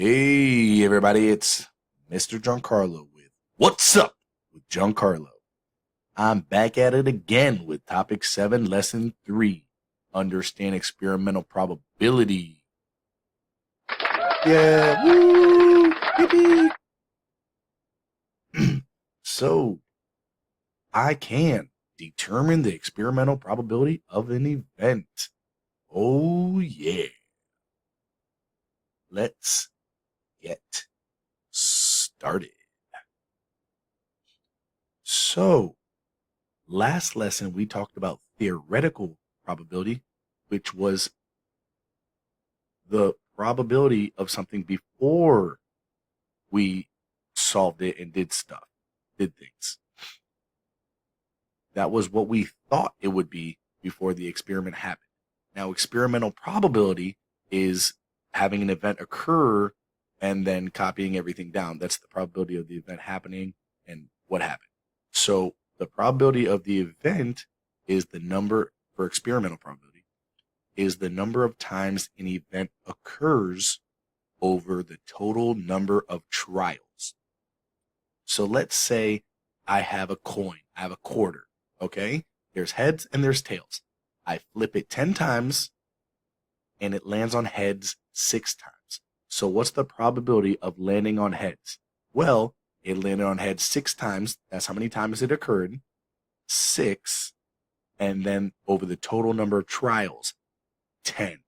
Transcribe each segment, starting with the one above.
Hey everybody, it's Mr. Giancarlo with What's Up with Giancarlo. I'm back at it again with topic 7, lesson 3. Understand experimental probability. Yeah, woo, yippee. So, I can determine the experimental probability of an event. Oh yeah. Let's get started. So, last lesson, we talked about theoretical probability, which was the probability of something before we solved it and did things. That was what we thought it would be before the experiment happened. Now, experimental probability is having an event occur and then copying everything down. That's the probability of the event happening and what happened. So the probability of the event is the number for experimental probability is the number of times an event occurs over the total number of trials. So let's say I have a coin, I have a quarter, okay? There's heads and there's tails. I flip it 10 times and it lands on heads 6 times. So what's the probability of landing on heads? Well, it landed on heads 6 times. That's how many times it occurred. 6. And then over the total number of trials, 10.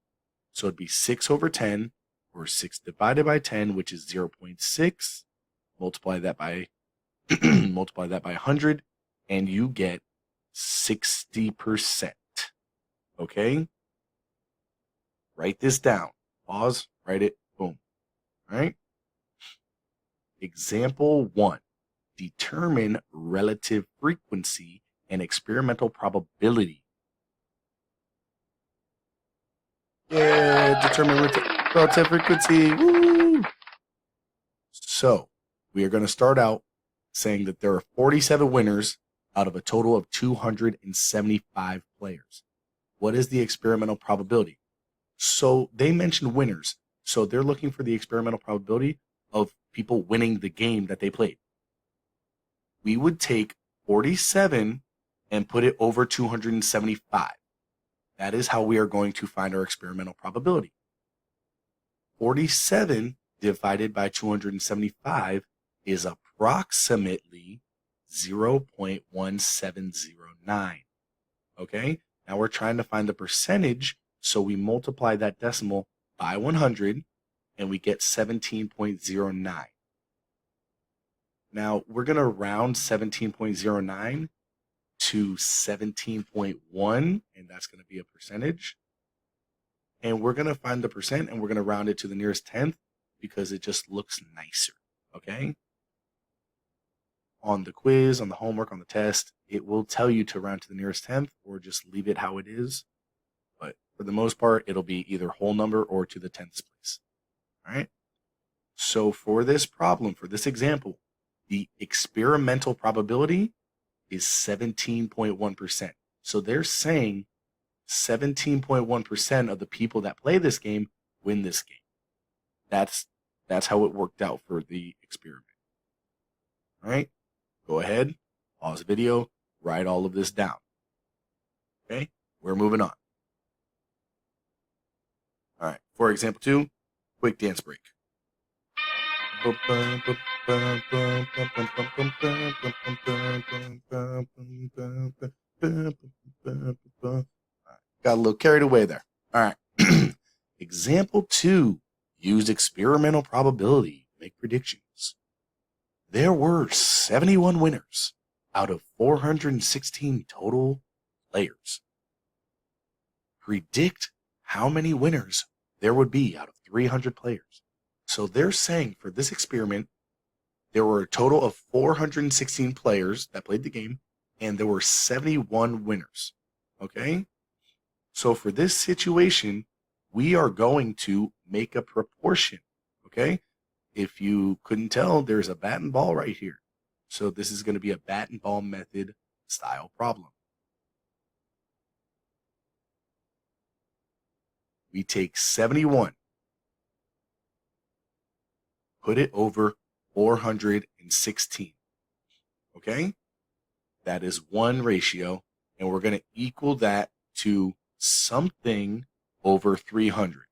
So it'd be 6 over 10, or 6 divided by 10, which is 0.6. Multiply that by 100, and you get 60%. Okay? Write this down. Pause, write it, boom. All right? Example 1. Determine relative frequency and experimental probability. Yeah, determine relative frequency. Woo! So, we are going to start out saying that there are 47 winners out of a total of 275 players. What is the experimental probability? So, they mentioned winners. So, they're looking for the experimental probability of people winning the game that they played. We would take 47 and put it over 275. That is how we are going to find our experimental probability. 47 divided by 275 is approximately 0.1709. Okay? Now we're trying to find the percentage, so we multiply that decimal by 100 and we get 17.09. Now we're going to round 17.09 to 17.1, and that's going to be a percentage. And we're going to find the percent and we're going to round it to the nearest tenth because it just looks nicer, okay? On the quiz, on the homework, on the test, it will tell you to round to the nearest tenth or just leave it how it is. But for the most part, it'll be either whole number or to the tenth place, all right? So for this problem, for this example, the experimental probability is 17.1%. So they're saying 17.1% of the people that play this game win this game. That's how it worked out for the experiment. All right, go ahead, pause the video, write all of this down. Okay, we're moving on. All right, for example 2, quick dance break. Got a little carried away there. All right. Example 2. Use experimental probability. Make predictions. There were 71 winners out of 416 total players. Predict how many winners there would be out of 300 players. So they're saying for this experiment, there were a total of 416 players that played the game, and there were 71 winners. Okay? So for this situation, we are going to make a proportion, okay? If you couldn't tell, there's a bat and ball right here. So this is going to be a bat and ball method style problem. We take 71 put it over 416. Okay? That is one ratio, and we're going to equal that to something over 300.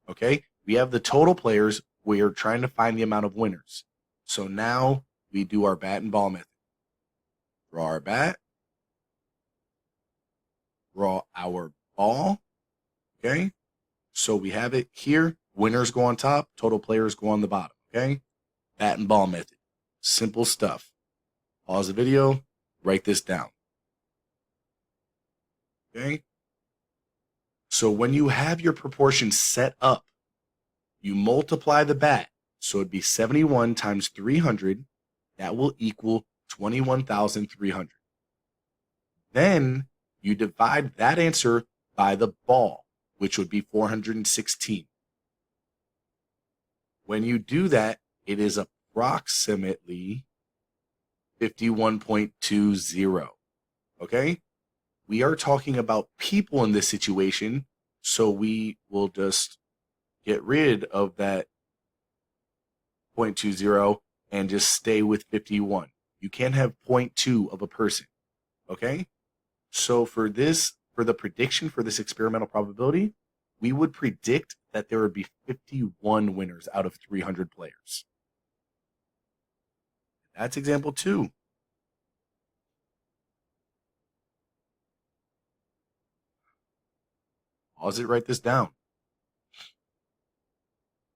Okay? We have the total players. We are trying to find the amount of winners. So now we do our bat and ball method. Draw our bat. Draw our ball. Okay? So we have it here. Winners go on top. Total players go on the bottom. Okay? Bat and ball method. Simple stuff. Pause the video. Write this down. Okay? So when you have your proportions set up, you multiply the bat. So it'd be 71 times 300. That will equal 21,300. Then you divide that answer by the ball, which would be 416. When you do that, it is approximately 51.20. Okay? We are talking about people in this situation, so we will just get rid of that 0.20 and just stay with 51. You can't have 0.2 of a person. Okay? So for the prediction for this experimental probability, we would predict that there would be 51 winners out of 300 players. That's example 2. Pause it, write this down.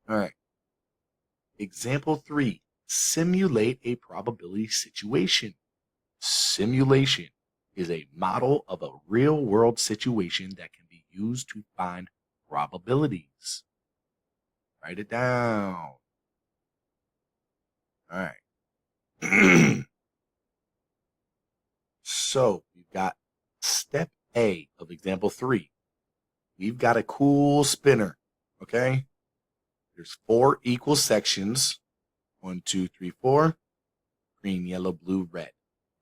All right. Example 3, simulate a probability situation. Simulation is a model of a real-world situation that can be used to find probabilities. Write it down. All right. So we've got step A of example 3. We've got a cool spinner, okay? There's 4 equal sections. 1, 2, 3, 4. Green, yellow, blue, red.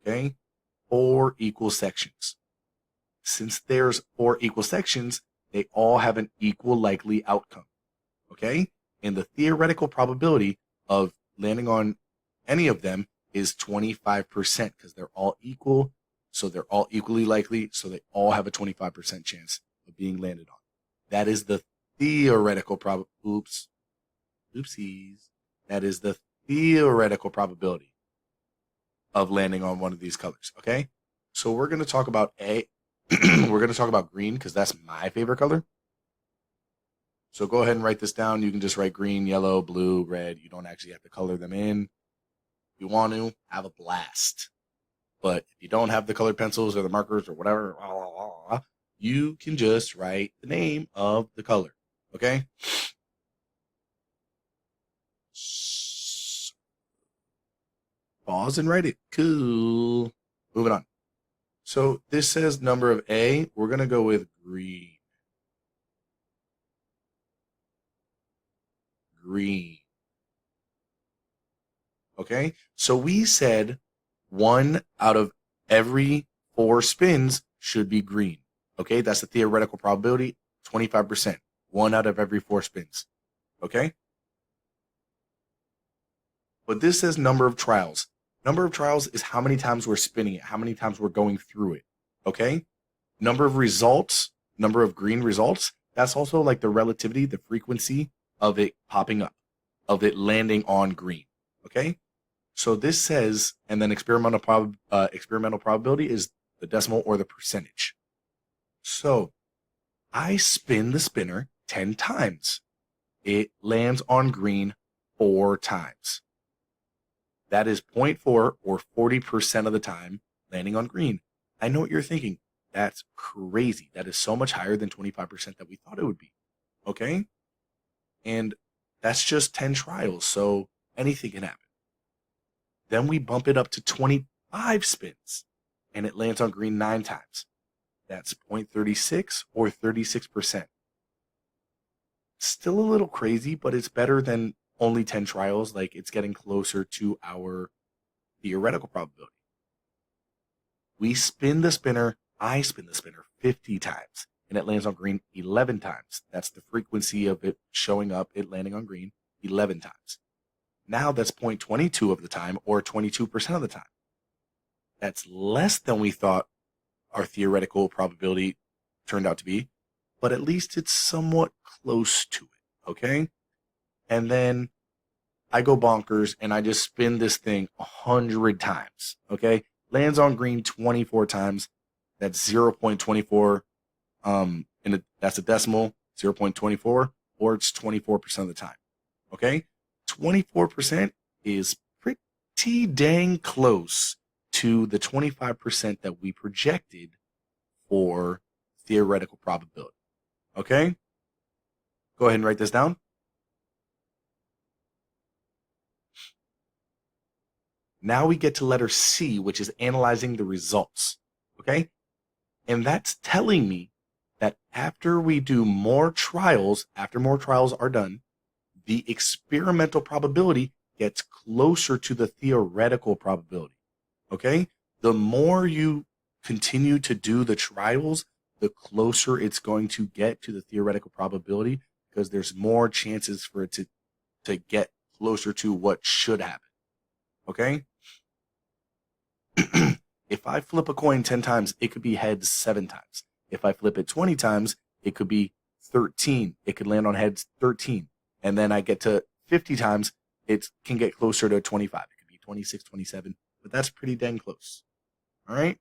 Okay? 4 equal sections. Since there's 4 equal sections, they all have an equal likely outcome. Okay? And the theoretical probability of landing on any of them is 25% because they're all equal. So they're all equally likely. So they all have a 25% chance of being landed on. That is the theoretical oopsies. That is the theoretical probability of landing on one of these colors. Okay? So we're going to talk about we're going to talk about green because that's my favorite color. So go ahead and write this down. You can just write green, yellow, blue, red. You don't actually have to color them in. If you want to, have a blast. But if you don't have the colored pencils or the markers or whatever, you can just write the name of the color. Okay? Pause and write it. Cool. Moving on. So this says number of A. We're going to go with green. Green. Okay? So we said 1 out of every 4 spins should be green. Okay? That's the theoretical probability, 25%. 1 out of every 4 spins. Okay? But this says number of trials. Number of trials is how many times we're spinning it, how many times we're going through it. Okay? Number of results, number of green results, that's also like the relativity, the frequency of it popping up, of it landing on green. Okay? So this says, and then experimental probability is the decimal or the percentage. So I spin the spinner 10 times. It lands on green 4 times. That is 0.4 or 40% of the time landing on green. I know what you're thinking. That's crazy. That is so much higher than 25% that we thought it would be. Okay? And that's just 10 trials, so anything can happen. Then we bump it up to 25 spins, and it lands on green 9 times. That's 0.36 or 36%. Still a little crazy, but it's better than only 10 trials. Like, it's getting closer to our theoretical probability. We spin the spinner, I spin the spinner 50 times, and it lands on green 11 times. That's the frequency of it showing up, it landing on green 11 times. Now that's 0.22 of the time, or 22% of the time. That's less than we thought our theoretical probability turned out to be, but at least it's somewhat close to it, okay? And then I go bonkers and I just spin this thing 100 times, okay? Lands on green 24 times. That's 0.24. That's a decimal, 0.24, or it's 24% of the time, okay? 24% is pretty dang close to the 25% that we projected for theoretical probability, okay? Go ahead and write this down. Now we get to letter C, which is analyzing the results, okay? And that's telling me that after we do more trials, after more trials are done, the experimental probability gets closer to the theoretical probability, okay? The more you continue to do the trials, the closer it's going to get to the theoretical probability, because there's more chances for it to get closer to what should happen, okay? If I flip a coin 10 times, it could be heads 7 times. If I flip it 20 times, it could be 13. It could land on heads 13. And then I get to 50 times, it can get closer to 25. It could be 26, 27, but that's pretty dang close. All right?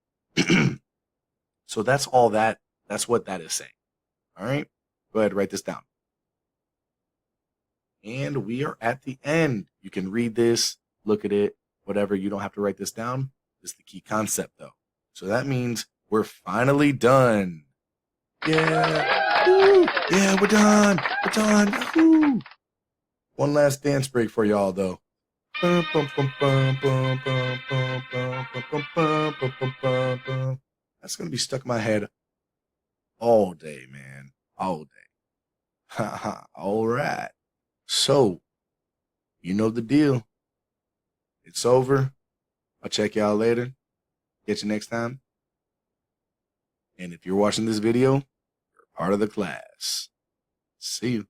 So that's all that. That's what that is saying. All right? Go ahead, write this down. And we are at the end. You can read this, look at it, whatever. You don't have to write this down. This is the key concept, though. So that means we're finally done. Yeah. Woo. Yeah, we're done. We're done. Yahoo. One last dance break for y'all, though. That's going to be stuck in my head all day, man. All day. All right. So, you know the deal. It's over. I'll check y'all later. Get you next time. And if you're watching this video, you're part of the class. See you.